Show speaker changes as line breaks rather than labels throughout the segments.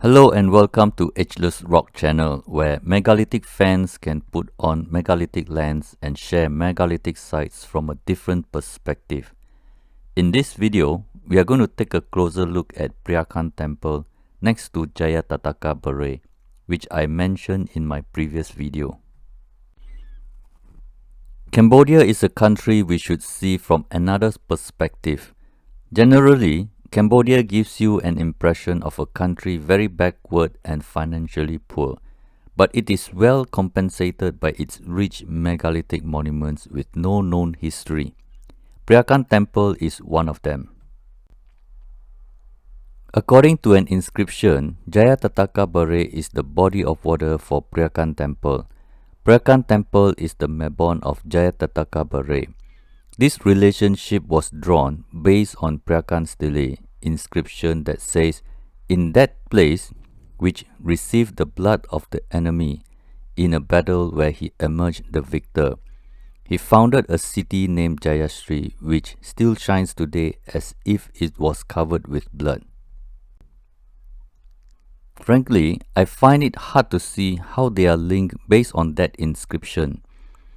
Hello and welcome to Ageless Rock channel, where megalithic fans can put on megalithic lens and share megalithic sites from a different perspective. In this video, we are going to take a closer look at Preah Khan Temple next to Jayatataka Beret, which I mentioned in my previous video. Cambodia is a country we should see from another perspective. Generally, Cambodia gives you an impression of a country very backward and financially poor, but it is well compensated by its rich megalithic monuments with no known history. Preah Khan Temple is one of them. According to an inscription, Jayatataka Beret is the body of water for Preah Khan Temple. Preah Khan Temple is the Mebon of Jayatataka Beret. This relationship was drawn based on Preah Khan's stele inscription that says, "In that place which received the blood of the enemy in a battle where he emerged the victor, he founded a city named Jayashree, which still shines today as if it was covered with blood." Frankly, I find it hard to see how they are linked based on that inscription.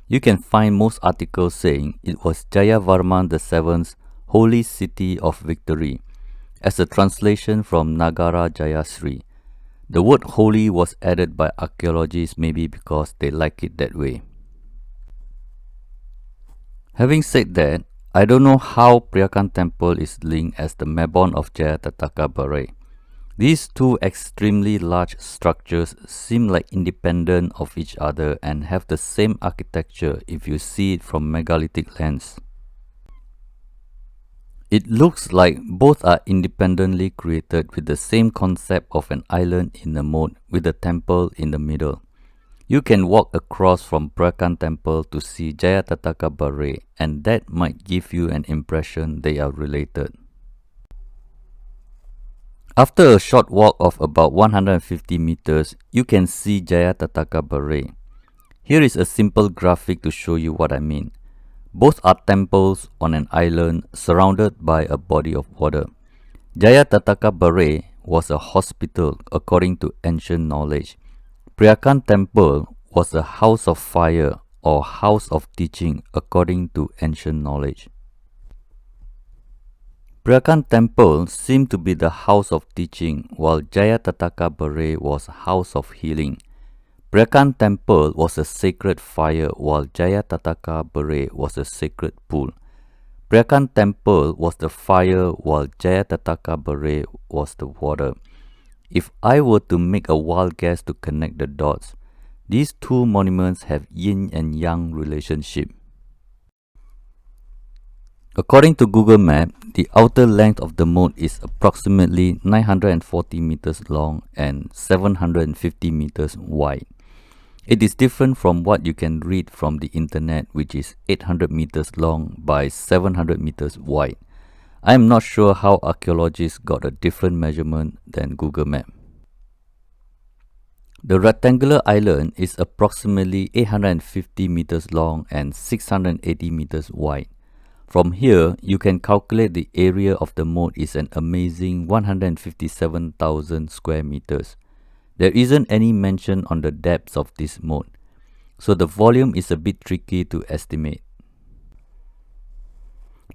You can find most articles saying it was Jayavarman VII's Holy City of Victory, as a translation from Nagara Jayashree. The word holy was added by archaeologists maybe because they like it that way. Having said that, I don't know how Preah Khan Temple is linked as the Mebon of Jayatataka Beret. These two extremely large structures seem like independent of each other and have the same architecture if you see it from megalithic lens. It looks like both are independently created with the same concept of an island in the moat with a temple in the middle. You can walk across from Preah Khan Temple to see Jayatataka Beret, and that might give you an impression they are related. After a short walk of about 150 meters, you can see Jayatataka Beret. Here is a simple graphic to show you what I mean. Both are temples on an island surrounded by a body of water. Jayatataka Beret was a hospital according to ancient knowledge. Preah Khan Temple was a house of fire or house of teaching according to ancient knowledge. Preah Khan Temple seemed to be the house of teaching, while Jayatataka Beret was house of healing. Preah Khan Temple was a sacred fire, while Jayatataka Beret was a sacred pool. Preah Khan Temple was the fire, while Jayatataka Beret was the water. If I were to make a wild guess to connect the dots, these two monuments have yin and yang relationship. According to Google Maps, the outer length of the moat is approximately 940 meters long and 750 meters wide. It is different from what you can read from the internet, which is 800 meters long by 700 meters wide. I am not sure how archaeologists got a different measurement than Google Maps. The rectangular island is approximately 850 meters long and 680 meters wide. From here, you can calculate the area of the moat is an amazing 157,000 square meters. There isn't any mention on the depths of this moat, so the volume is a bit tricky to estimate.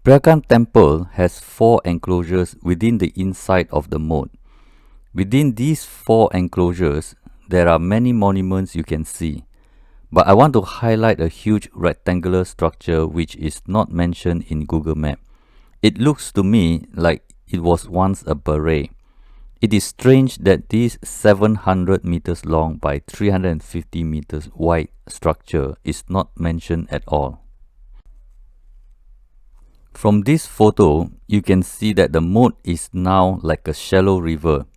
Preah Khan Temple has 4 enclosures within the inside of the moat. Within these 4 enclosures, there are many monuments you can see. But I want to highlight a huge rectangular structure which is not mentioned in Google Maps. It looks to me like it was once a beret. It is strange that this 700 meters long by 350 meters wide structure is not mentioned at all. From this photo, you can see that the moat is now like a shallow river.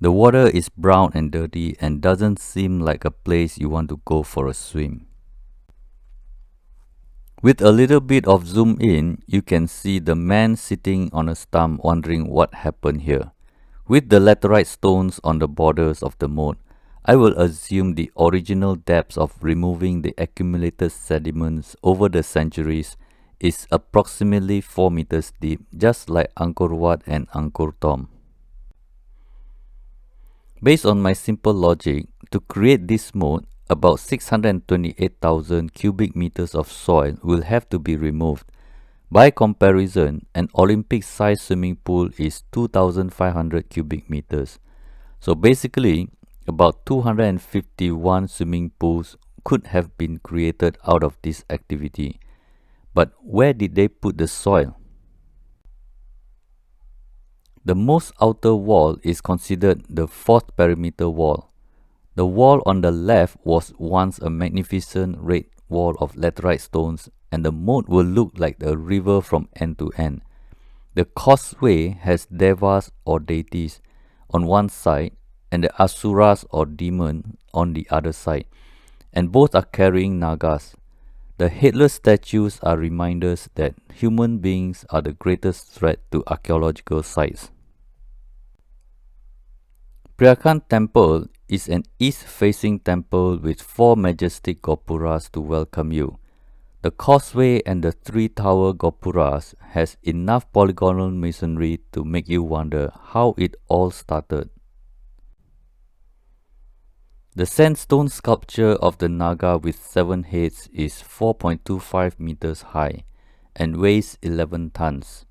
The water is brown and dirty and doesn't seem like a place you want to go for a swim. With a little bit of zoom in, you can see the man sitting on a stump wondering what happened here. With the laterite stones on the borders of the moat, I will assume the original depths of removing the accumulated sediments over the centuries is approximately 4 meters deep, just like Angkor Wat and Angkor Thom. Based on my simple logic, to create this moat, about 628,000 cubic meters of soil will have to be removed. By comparison, an Olympic-sized swimming pool is 2,500 cubic meters. So basically, about 251 swimming pools could have been created out of this activity. But where did they put the soil? The most outer wall is considered the fourth perimeter wall. The wall on the left was once a magnificent red wall of laterite stones, and the moat will look like a river from end to end. The causeway has devas or deities on one side and the asuras or demon on the other side, and both are carrying nagas. The headless statues are reminders that human beings are the greatest threat to archaeological sites. Preah Khan Temple is an east-facing temple with 4 majestic gopuras to welcome you. The causeway and the 3 tower gopuras has enough polygonal masonry to make you wonder how it all started. The sandstone sculpture of the Naga with 7 heads is 4.25 meters high and weighs 11 tons.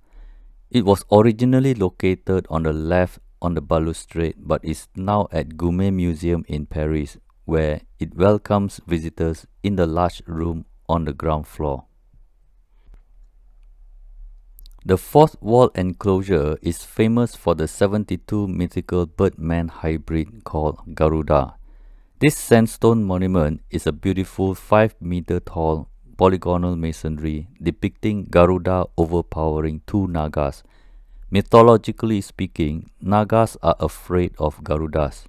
It was originally located on the left on the balustrade but is now at Gourmet Museum in Paris, where it welcomes visitors in the large room on the ground floor. The fourth wall enclosure is famous for the 72 mythical bird-man hybrid called Garuda. This sandstone monument is a beautiful 5-meter tall polygonal masonry depicting Garuda overpowering 2 Nagas. Mythologically speaking, Nagas are afraid of Garudas.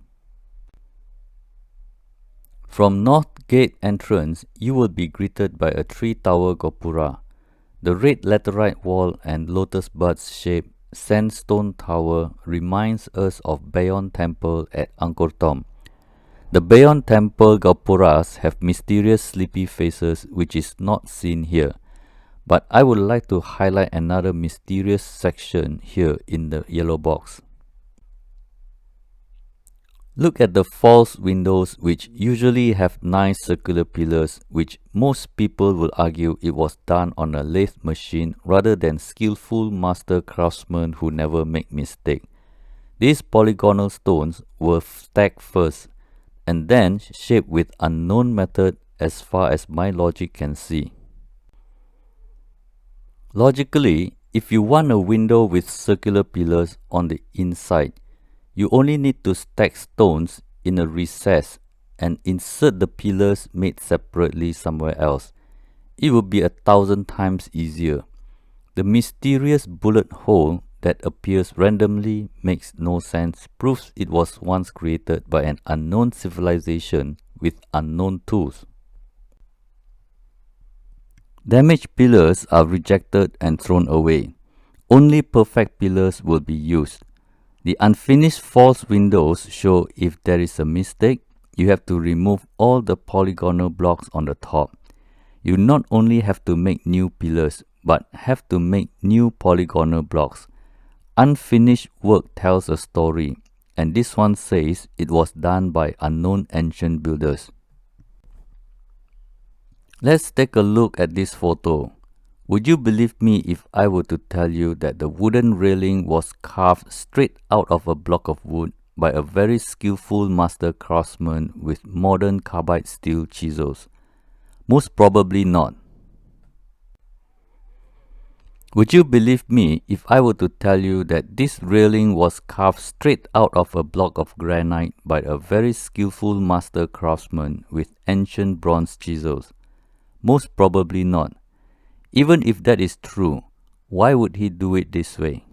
From North Gate entrance, you will be greeted by a 3-tower gopura. The red laterite wall and lotus buds shaped sandstone tower reminds us of Bayon Temple at Angkor Thom. The Bayon Temple gopuras have mysterious sleepy faces which is not seen here. But I would like to highlight another mysterious section here in the yellow box. Look at the false windows which usually have nice circular pillars, which most people will argue it was done on a lathe machine rather than skillful master craftsmen who never make mistake. These polygonal stones were stacked first and then shaped with unknown method as far as my logic can see. Logically, if you want a window with circular pillars on the inside, you only need to stack stones in a recess and insert the pillars made separately somewhere else. It would be 1,000 times easier. The mysterious bullet hole that appears randomly makes no sense, proves it was once created by an unknown civilization with unknown tools. Damaged pillars are rejected and thrown away. Only perfect pillars will be used. The unfinished false windows show if there is a mistake, you have to remove all the polygonal blocks on the top. You not only have to make new pillars, but have to make new polygonal blocks. Unfinished work tells a story, and this one says it was done by unknown ancient builders. Let's take a look at this photo. Would you believe me if I were to tell you that the wooden railing was carved straight out of a block of wood by a very skillful master craftsman with modern carbide steel chisels? Most probably not. Would you believe me if I were to tell you that this railing was carved straight out of a block of granite by a very skillful master craftsman with ancient bronze chisels? Most probably not. Even if that is true, why would he do it this way?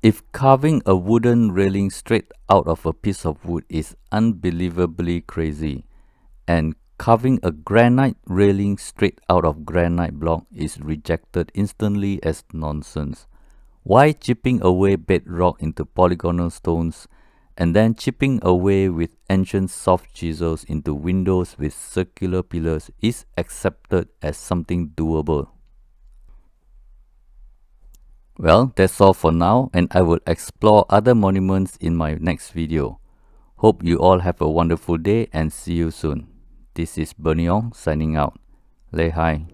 If carving a wooden railing straight out of a piece of wood is unbelievably crazy, and carving a granite railing straight out of granite block is rejected instantly as nonsense, why chipping away bedrock into polygonal stones and then chipping away with ancient soft chisels into windows with circular pillars is accepted as something doable? Well, that's all for now, and I will explore other monuments in my next video. Hope you all have a wonderful day and see you soon. This is Berniong signing out. Lehai.